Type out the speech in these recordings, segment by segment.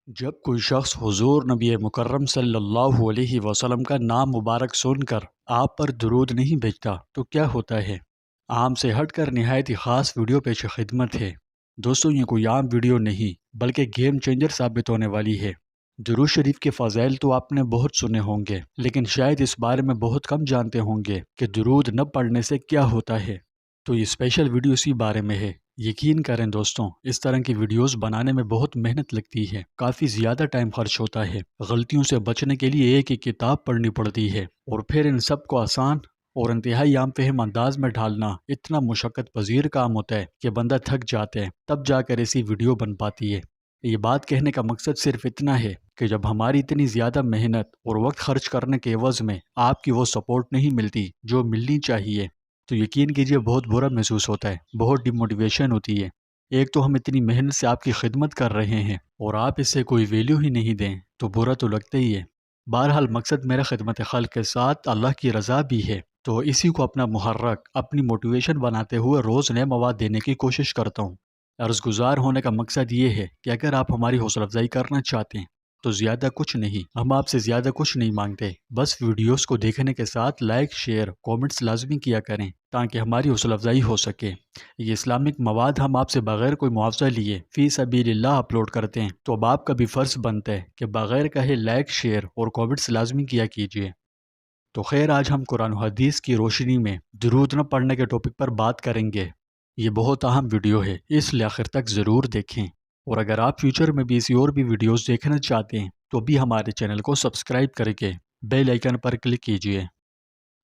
جب کوئی شخص حضور نبی مکرم صلی اللہ علیہ وسلم کا نام مبارک سن کر آپ پر درود نہیں بھیجتا تو کیا ہوتا ہے؟ عام سے ہٹ کر نہایت ہی خاص ویڈیو پیش خدمت ہے۔ دوستوں، یہ کوئی عام ویڈیو نہیں بلکہ گیم چینجر ثابت ہونے والی ہے۔ درود شریف کے فضائل تو آپ نے بہت سنے ہوں گے، لیکن شاید اس بارے میں بہت کم جانتے ہوں گے کہ درود نہ پڑھنے سے کیا ہوتا ہے۔ تو یہ اسپیشل ویڈیو اسی بارے میں ہے۔ یقین کریں دوستوں، اس طرح کی ویڈیوز بنانے میں بہت محنت لگتی ہے، کافی زیادہ ٹائم خرچ ہوتا ہے، غلطیوں سے بچنے کے لیے ایک ایک کتاب پڑھنی پڑتی ہے، اور پھر ان سب کو آسان اور انتہائی عام فہم انداز میں ڈھالنا اتنا مشقت پذیر کام ہوتا ہے کہ بندہ تھک جاتا ہے، تب جا کر ایسی ویڈیو بن پاتی ہے۔ یہ بات کہنے کا مقصد صرف اتنا ہے کہ جب ہماری اتنی زیادہ محنت اور وقت خرچ کرنے کے عوض میں آپ کی وہ سپورٹ نہیں ملتی جو ملنی چاہیے، تو یقین کیجئے بہت برا محسوس ہوتا ہے، بہت ڈی موٹیویشن ہوتی ہے۔ ایک تو ہم اتنی محنت سے آپ کی خدمت کر رہے ہیں اور آپ اس سے کوئی ویلیو ہی نہیں دیں تو برا تو لگتا ہی ہے۔ بہرحال مقصد میرا خدمت خلق کے ساتھ اللہ کی رضا بھی ہے، تو اسی کو اپنا محرک، اپنی موٹیویشن بناتے ہوئے روز نئے مواد دینے کی کوشش کرتا ہوں۔ عرض گزار ہونے کا مقصد یہ ہے کہ اگر آپ ہماری حوصلہ افزائی کرنا چاہتے ہیں تو زیادہ کچھ نہیں، ہم آپ سے زیادہ کچھ نہیں مانگتے، بس ویڈیوز کو دیکھنے کے ساتھ لائک، شیئر، کومنٹس لازمی کیا کریں تاکہ ہماری حوصلہ افزائی ہو سکے۔ یہ اسلامک مواد ہم آپ سے بغیر کوئی معاوضہ لیے فی سبیل اللہ اپلوڈ کرتے ہیں، تو اب آپ کا بھی فرض بنتا ہے کہ بغیر کہے لائک، شیئر اور کومنٹس لازمی کیا کیجیے۔ تو خیر، آج ہم قرآن و حدیث کی روشنی میں درود نہ پڑھنے کے ٹاپک پر بات کریں گے۔ یہ بہت اہم ویڈیو ہے، اس لیے آخر تک ضرور دیکھیں، اور اگر آپ فیوچر میں بھی اسی اور بھی ویڈیوز دیکھنا چاہتے ہیں تو بھی ہمارے چینل کو سبسکرائب کر کے بیل آئیکن پر کلک کیجیے۔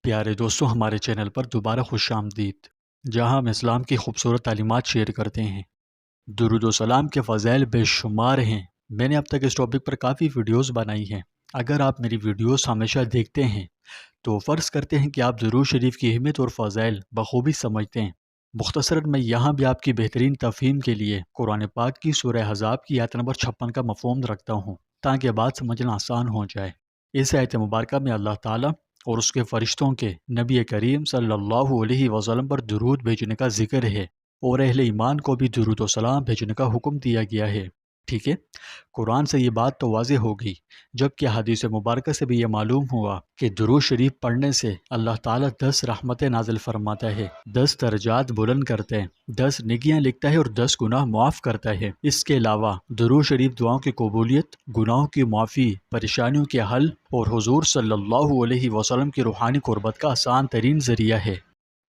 پیارے دوستوں، ہمارے چینل پر دوبارہ خوش آمدید، جہاں ہم اسلام کی خوبصورت تعلیمات شیئر کرتے ہیں۔ درود و سلام کے فضائل بے شمار ہیں، میں نے اب تک اس ٹاپک پر کافی ویڈیوز بنائی ہیں۔ اگر آپ میری ویڈیوز ہمیشہ دیکھتے ہیں تو فرض کرتے ہیں کہ آپ درود شریف کی اہمیت اور فضائل بخوبی سمجھتے ہیں۔ مختصراً میں یہاں بھی آپ کی بہترین تفہیم کے لیے قرآن پاک کی سورہ احزاب کی آیت نمبر 56 کا مفہوم رکھتا ہوں تاکہ بات سمجھنا آسان ہو جائے۔ اس آیت مبارکہ میں اللہ تعالیٰ اور اس کے فرشتوں کے نبی کریم صلی اللہ علیہ وسلم پر درود بھیجنے کا ذکر ہے، اور اہل ایمان کو بھی درود و سلام بھیجنے کا حکم دیا گیا ہے۔ ٹھیک ہے، قرآن سے یہ بات تو واضح ہو گئی، جبکہ حدیث مبارکہ سے بھی یہ معلوم ہوا کہ درود شریف پڑھنے سے اللہ تعالیٰ 10 رحمتیں نازل فرماتا ہے، 10 درجات بلند کرتا ہے، 10 نیکیاں لکھتا ہے اور 10 گناہ معاف کرتا ہے۔ اس کے علاوہ درود شریف دعاؤں کی قبولیت، گناہوں کی معافی، پریشانیوں کے حل اور حضور صلی اللہ علیہ وسلم کی روحانی قربت کا آسان ترین ذریعہ ہے۔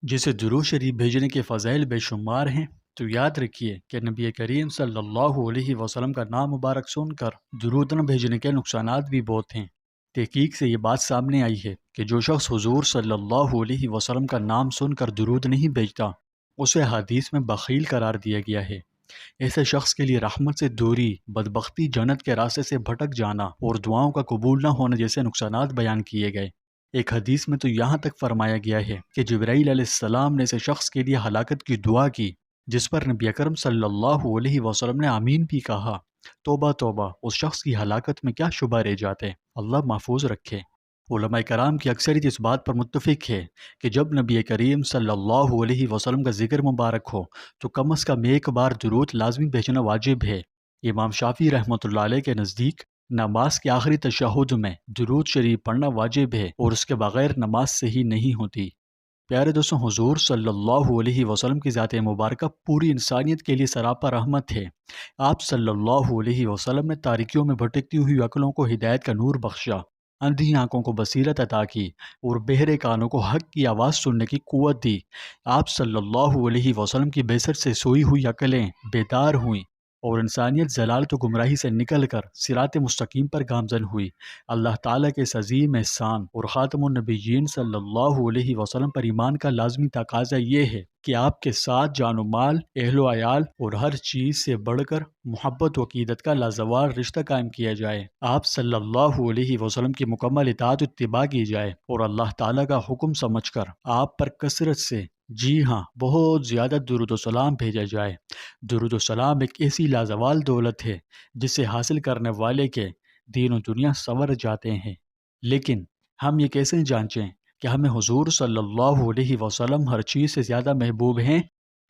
جسے درود شریف بھیجنے کے فضائل بے شمار ہیں، تو یاد رکھیے کہ نبی کریم صلی اللہ علیہ وسلم کا نام مبارک سن کر درود نہ بھیجنے کے نقصانات بھی بہت ہیں۔ تحقیق سے یہ بات سامنے آئی ہے کہ جو شخص حضور صلی اللہ علیہ وسلم کا نام سن کر درود نہیں بھیجتا، اسے حدیث میں بخیل قرار دیا گیا ہے۔ ایسے شخص کے لیے رحمت سے دوری، بدبختی، جنت کے راستے سے بھٹک جانا اور دعاؤں کا قبول نہ ہونے جیسے نقصانات بیان کیے گئے۔ ایک حدیث میں تو یہاں تک فرمایا گیا ہے کہ جبرائیل علیہ السلام نے ایسے شخص کے لیے ہلاکت کی دعا کی جس پر نبی اکرم صلی اللہ علیہ وسلم نے آمین بھی کہا۔ توبہ توبہ، اس شخص کی ہلاکت میں کیا شبہ رہ جاتے، اللہ محفوظ رکھے۔ علماء کرام کی اکثریت اس بات پر متفق ہے کہ جب نبی کریم صلی اللہ علیہ وسلم کا ذکر مبارک ہو تو کم از کم ایک بار درود لازمی بھیجنا واجب ہے۔ امام شافعی رحمۃ اللہ علیہ کے نزدیک نماز کے آخری تشہد میں درود شریف پڑھنا واجب ہے، اور اس کے بغیر نماز صحیح نہیں ہوتی۔ پیارے دوستوں، حضور صلی اللہ علیہ وسلم کی ذات مبارکہ پوری انسانیت کے لیے سراپا رحمت ہے۔ آپ صلی اللہ علیہ وسلم نے تاریکیوں میں بھٹکتی ہوئی عقلوں کو ہدایت کا نور بخشا، اندھی آنکھوں کو بصیرت عطا کی، اور بہرے کانوں کو حق کی آواز سننے کی قوت دی۔ آپ صلی اللہ علیہ وسلم کی بعثت سے سوئی ہوئی عقلیں بیدار ہوئیں، اور انسانیت ضلالت و گمراہی سے نکل کر صراط مستقیم پر گامزن ہوئی۔ اللہ تعالیٰ کے اس عظیم احسان اور خاتم النبیین صلی اللہ علیہ وسلم پر ایمان کا لازمی تقاضا یہ ہے کہ آپ کے ساتھ جان و مال، اہل و عیال اور ہر چیز سے بڑھ کر محبت و عقیدت کا لازوال رشتہ قائم کیا جائے۔ آپ صلی اللہ علیہ وسلم کی مکمل اطاعت و اتباع کی جائے، اور اللہ تعالیٰ کا حکم سمجھ کر آپ پر کثرت سے، جی ہاں بہت زیادہ درود و سلام بھیجا جائے۔ درود و سلام ایک ایسی لازوال دولت ہے جسے حاصل کرنے والے کے دین و دنیا سنور جاتے ہیں۔ لیکن ہم یہ کیسے جانچیں کہ ہمیں حضور صلی اللہ علیہ وسلم ہر چیز سے زیادہ محبوب ہیں؟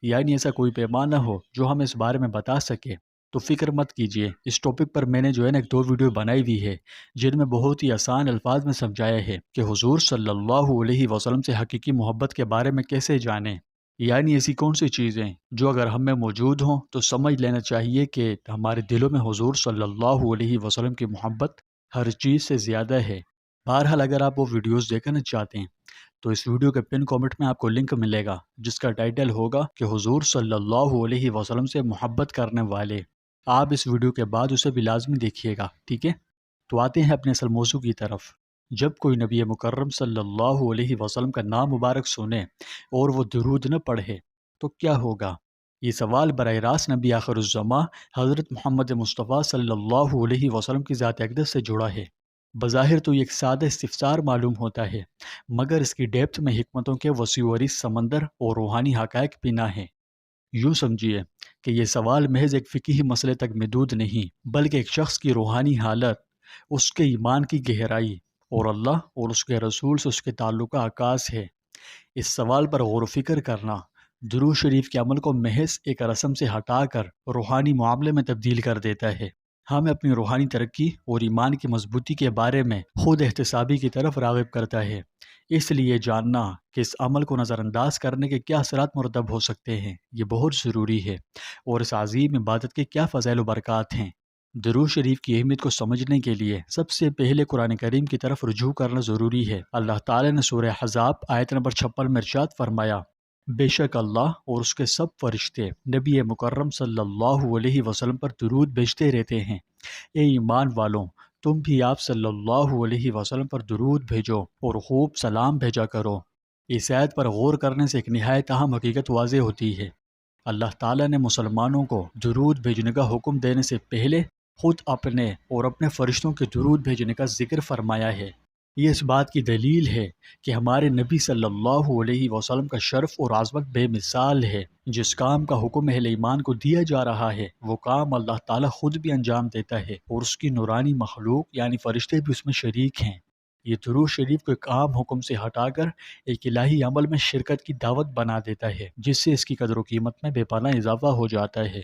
یعنی ایسا کوئی پیمانہ ہو جو ہمیں اس بارے میں بتا سکے؟ تو فکر مت کیجیے، اس ٹاپک پر میں نے جو ہے نا ایک 2 ویڈیو بنائی ہوئی ہے جن میں بہت ہی آسان الفاظ میں سمجھایا ہے کہ حضور صلی اللہ علیہ وسلم سے حقیقی محبت کے بارے میں کیسے جانیں، یعنی ایسی کون سی چیزیں جو اگر ہم میں موجود ہوں تو سمجھ لینا چاہیے کہ ہمارے دلوں میں حضور صلی اللہ علیہ وسلم کی محبت ہر چیز سے زیادہ ہے۔ بہرحال اگر آپ وہ ویڈیوز دیکھنا چاہتے ہیں تو اس ویڈیو کے پن کامنٹ میں آپ کو لنک ملے گا جس کا ٹائٹل ہوگا کہ حضور صلی اللہ علیہ وسلم سے محبت کرنے والے۔ آپ اس ویڈیو کے بعد اسے بھی لازمی دیکھیے گا، ٹھیک ہے؟ تو آتے ہیں اپنے اصل موضوع کی طرف۔ جب کوئی نبی مکرم صلی اللہ علیہ وسلم کا نام مبارک سنے اور وہ درود نہ پڑھے تو کیا ہوگا؟ یہ سوال براہ راست نبی آخر الزماں حضرت محمد مصطفیٰ صلی اللہ علیہ وسلم کی ذات اقدس سے جڑا ہے۔ بظاہر تو یہ ایک سادہ استفسار معلوم ہوتا ہے، مگر اس کی ڈیپتھ میں حکمتوں کے وسیع و عریض سمندر اور روحانی حقائق پنہاں ہیں۔ یوں سمجھیے کہ یہ سوال محض ایک فقہی مسئلے تک محدود نہیں، بلکہ ایک شخص کی روحانی حالت، اس کے ایمان کی گہرائی اور اللہ اور اس کے رسول سے اس کے تعلق کا عکاس ہے۔ اس سوال پر غور و فکر کرنا درود شریف کے عمل کو محض ایک رسم سے ہٹا کر روحانی معاملے میں تبدیل کر دیتا ہے۔ ہمیں اپنی روحانی ترقی اور ایمان کی مضبوطی کے بارے میں خود احتسابی کی طرف راغب کرتا ہے۔ اس لیے جاننا کہ اس عمل کو نظر انداز کرنے کے کیا اثرات مرتب ہو سکتے ہیں یہ بہت ضروری ہے، اور اس عظیم عبادت کے کیا فضائل و برکات ہیں۔ درود شریف کی اہمیت کو سمجھنے کے لیے سب سے پہلے قرآن کریم کی طرف رجوع کرنا ضروری ہے۔ اللہ تعالیٰ نے سورہ احزاب آیت نمبر 56 میں ارشاد فرمایا، بے شک اللہ اور اس کے سب فرشتے نبی مکرم صلی اللہ علیہ وسلم پر درود بھیجتے رہتے ہیں۔ اے ایمان والوں، تم بھی آپ صلی اللہ علیہ وسلم پر درود بھیجو اور خوب سلام بھیجا کرو۔ اس آیت پر غور کرنے سے ایک نہایت اہم حقیقت واضح ہوتی ہے۔ اللہ تعالیٰ نے مسلمانوں کو درود بھیجنے کا حکم دینے سے پہلے خود اپنے اور اپنے فرشتوں کے درود بھیجنے کا ذکر فرمایا ہے۔ یہ اس بات کی دلیل ہے کہ ہمارے نبی صلی اللہ علیہ وسلم کا شرف اور عظمت بے مثال ہے۔ جس کام کا حکم اہل ایمان کو دیا جا رہا ہے وہ کام اللہ تعالیٰ خود بھی انجام دیتا ہے، اور اس کی نورانی مخلوق یعنی فرشتے بھی اس میں شریک ہیں۔ یہ درود شریف کو ایک عام حکم سے ہٹا کر ایک الہی عمل میں شرکت کی دعوت بنا دیتا ہے، جس سے اس کی قدر و قیمت میں بے پناہ اضافہ ہو جاتا ہے۔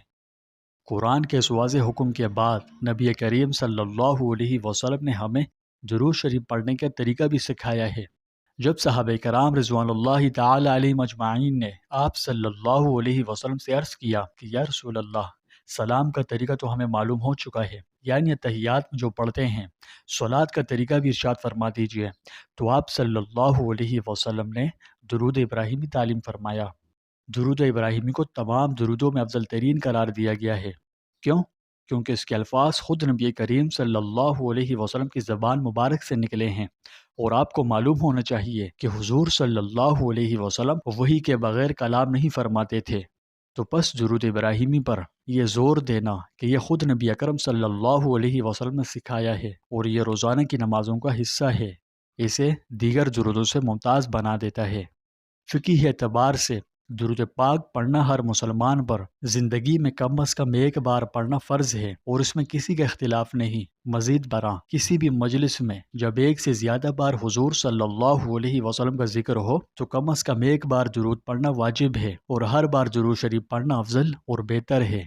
قرآن کے اس واضح حکم کے بعد نبی کریم صلی اللہ علیہ وسلم نے ہمیں درود شریف پڑھنے کا طریقہ بھی سکھایا ہے۔ جب صحابہ کرام رضوان اللہ تعالی علیہم اجمعین نے آپ صلی اللہ علیہ وسلم سے عرض کیا کہ یا رسول اللہ، سلام کا طریقہ تو ہمیں معلوم ہو چکا ہے، یعنی تحیات میں جو پڑھتے ہیں، صلات کا طریقہ بھی ارشاد فرما دیجئے، تو آپ صلی اللہ علیہ وسلم نے درود ابراہیمی تعلیم فرمایا۔ درود ابراہیمی کو تمام درودوں میں افضل ترین قرار دیا گیا ہے۔ کیوں؟ کیونکہ اس کے الفاظ خود نبی کریم صلی اللہ علیہ وسلم کی زبان مبارک سے نکلے ہیں، اور آپ کو معلوم ہونا چاہیے کہ حضور صلی اللہ علیہ وسلم وحی کے بغیر کلام نہیں فرماتے تھے۔ تو پس درود ابراہیمی پر یہ زور دینا کہ یہ خود نبی اکرم صلی اللہ علیہ وسلم نے سکھایا ہے اور یہ روزانہ کی نمازوں کا حصہ ہے، اسے دیگر درودوں سے ممتاز بنا دیتا ہے۔ فقہی اعتبار سے درود پاک پڑھنا ہر مسلمان پر زندگی میں کم از کم ایک بار پڑھنا فرض ہے، اور اس میں کسی کا اختلاف نہیں۔ مزید برآں کسی بھی مجلس میں جب ایک سے زیادہ بار حضور صلی اللہ علیہ وسلم کا ذکر ہو تو کم از کم ایک بار درود پڑھنا واجب ہے، اور ہر بار درود شریف پڑھنا افضل اور بہتر ہے۔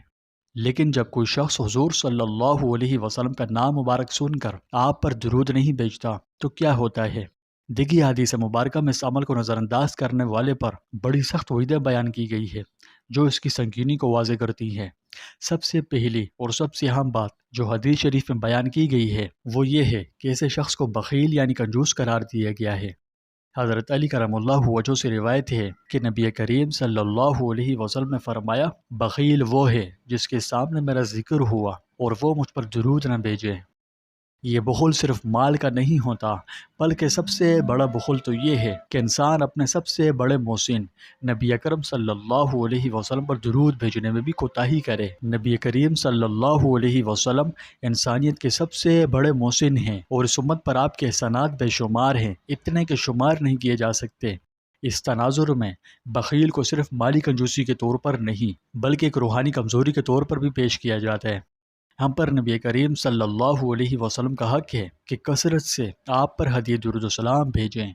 لیکن جب کوئی شخص حضور صلی اللہ علیہ وسلم کا نام مبارک سن کر آپ پر درود نہیں بھیجتا تو کیا ہوتا ہے؟ دیکھیے حدیث مبارکہ میں اس عمل کو نظر انداز کرنے والے پر بڑی سخت وعیدیں بیان کی گئی ہے جو اس کی سنگینی کو واضح کرتی ہیں۔ سب سے پہلی اور سب سے اہم بات جو حدیث شریف میں بیان کی گئی ہے وہ یہ ہے کہ ایسے شخص کو بخیل یعنی کنجوس قرار دیا گیا ہے۔ حضرت علی کرم اللہ وجہ سے روایت ہے کہ نبی کریم صلی اللہ علیہ وسلم نے فرمایا، بخیل وہ ہے جس کے سامنے میرا ذکر ہوا اور وہ مجھ پر درود نہ بھیجے۔ یہ بخل صرف مال کا نہیں ہوتا، بلکہ سب سے بڑا بخل تو یہ ہے کہ انسان اپنے سب سے بڑے محسن نبی اکرم صلی اللہ علیہ وسلم پر درود بھیجنے میں بھی کوتاہی کرے۔ نبی کریم صلی اللہ علیہ وسلم انسانیت کے سب سے بڑے محسن ہیں، اور اس امت پر آپ کے احسانات بے شمار ہیں، اتنے کہ شمار نہیں کیے جا سکتے۔ اس تناظر میں بخیل کو صرف مالی کنجوسی کے طور پر نہیں بلکہ ایک روحانی کمزوری کے طور پر بھی پیش کیا جاتا ہے۔ ہم پر نبی کریم صلی اللہ علیہ وسلم کا حق ہے کہ کثرت سے آپ پر ہدیہ درود و سلام بھیجیں۔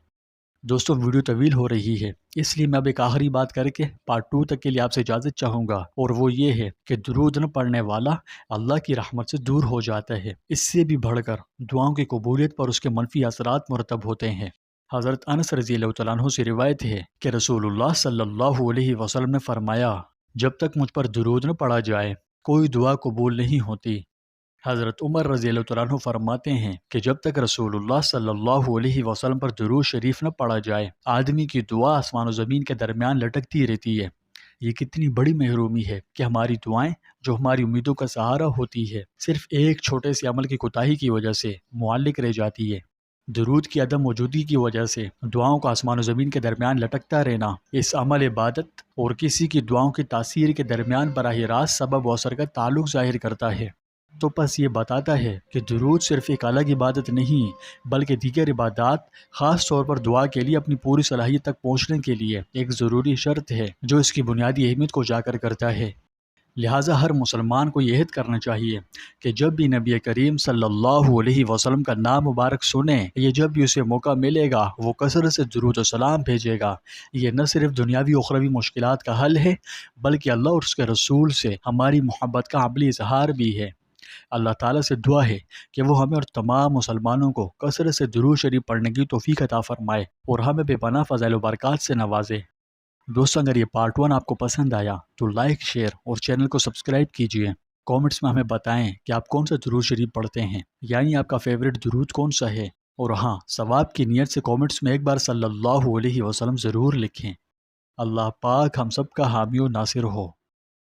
دوستوں ویڈیو طویل ہو رہی ہے، اس لیے میں اب ایک آخری بات کر کے پارٹ 2 تک کے لیے آپ سے اجازت چاہوں گا، اور وہ یہ ہے کہ درود نہ پڑھنے والا اللہ کی رحمت سے دور ہو جاتا ہے۔ اس سے بھی بڑھ کر دعاؤں کی قبولیت پر اس کے منفی اثرات مرتب ہوتے ہیں۔ حضرت انس رضی اللہ تعالیٰ عنہ سے روایت ہے کہ رسول اللہ صلی اللہ علیہ وسلم نے فرمایا، جب تک مجھ پر درود نہ پڑھا جائے کوئی دعا قبول نہیں ہوتی۔ حضرت عمر رضی اللہ تعالیٰ عنہ فرماتے ہیں کہ جب تک رسول اللہ صلی اللہ علیہ وسلم پر درود شریف نہ پڑھا جائے آدمی کی دعا آسمان و زمین کے درمیان لٹکتی رہتی ہے۔ یہ کتنی بڑی محرومی ہے کہ ہماری دعائیں جو ہماری امیدوں کا سہارا ہوتی ہے صرف ایک چھوٹے سے عمل کی کوتاہی کی وجہ سے معلق رہ جاتی ہے۔ درود کی عدم موجودگی کی وجہ سے دعاؤں کا آسمان و زمین کے درمیان لٹکتا رہنا اس عمل عبادت اور کسی کی دعاؤں کی تاثیر کے درمیان براہ راست سبب و اثر کا تعلق ظاہر کرتا ہے۔ تو بس یہ بتاتا ہے کہ درود صرف ایک الگ عبادت نہیں بلکہ دیگر عبادات خاص طور پر دعا کے لیے اپنی پوری صلاحیت تک پہنچنے کے لیے ایک ضروری شرط ہے جو اس کی بنیادی اہمیت کو اجاگر کرتا ہے۔ لہٰذا ہر مسلمان کو یہ عہد کرنا چاہیے کہ جب بھی نبی کریم صلی اللہ علیہ وسلم کا نام مبارک سنیں یا جب بھی اسے موقع ملے گا وہ کثرت سے درود و سلام بھیجے گا۔ یہ نہ صرف دنیاوی و اخروی مشکلات کا حل ہے بلکہ اللہ اور اس کے رسول سے ہماری محبت کا عملی اظہار بھی ہے۔ اللہ تعالیٰ سے دعا ہے کہ وہ ہمیں اور تمام مسلمانوں کو کثرت سے درود شریف پڑھنے کی توفیق عطا فرمائے اور ہمیں بے پناہ فضائل و برکات سے نوازے۔ دوستو اگر یہ پارٹ 1 آپ کو پسند آیا تو لائک، شیئر اور چینل کو سبسکرائب کیجیے۔ کامنٹس میں ہمیں بتائیں کہ آپ کون سا درود شریف پڑھتے ہیں، یعنی آپ کا فیوریٹ درود کون سا ہے، اور ہاں ثواب کی نیت سے کامنٹس میں ایک بار صلی اللہ علیہ وسلم ضرور لکھیں۔ اللہ پاک ہم سب کا حامی و ناصر ہو۔